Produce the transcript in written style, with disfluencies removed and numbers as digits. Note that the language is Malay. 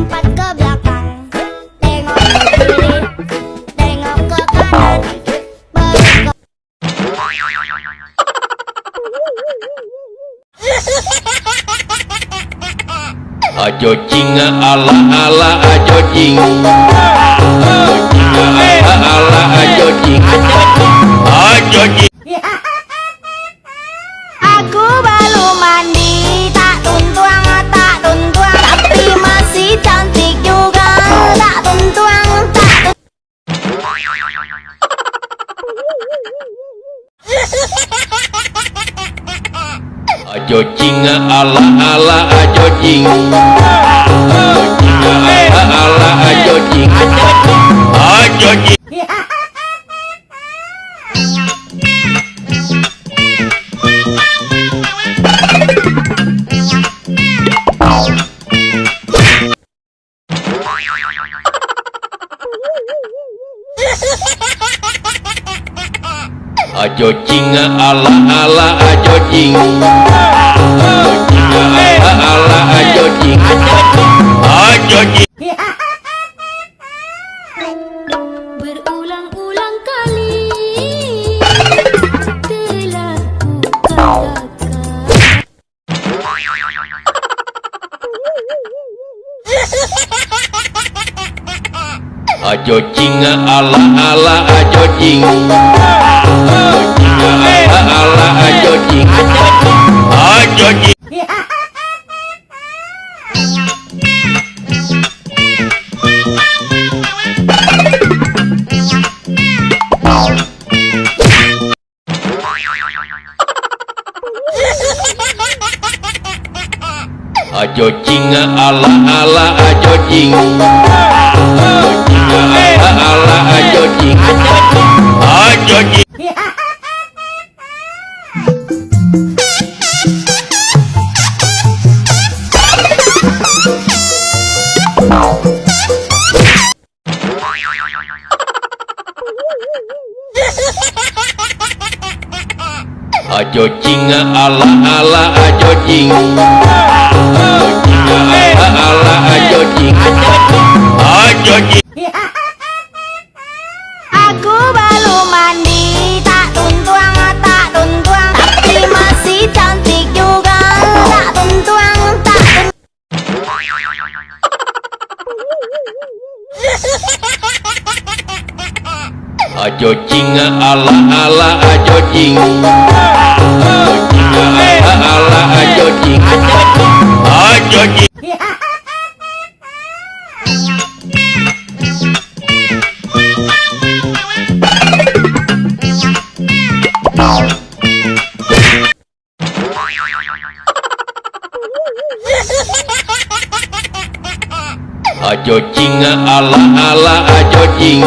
lompat ke belakang, tengok ke kiri, tengok ke kanan, baru ajo cing ala ala ajo cing, ala ajo cing, ajo cing. Aku baru mandi, tak tuntuang, tapi masih cantik juga. Tak tuntuang, ajo cing ala ala ajo cing, ala ajo cing, ajo cing. Ajo cing ala ala ajo cing, ala ajo cing, ajo cing. berulang-ulang kali telah ku katakan. Ajo cing ala ala ajo cing, ala ajo cing, ajo cing. Ajo cing ala ala ajo cing, ala ajo cing, ajo cing. Ajo cing ala ala ajo cing, ala ajo cing, ajo cing. Aku baru mandi, tak tuntuang, tapi masih cantik juga. Tak tuntuang, Ajo cing ala ala ajo cing, ala ajo cing, ajo cing. Ajo cing ala ala ajo cing,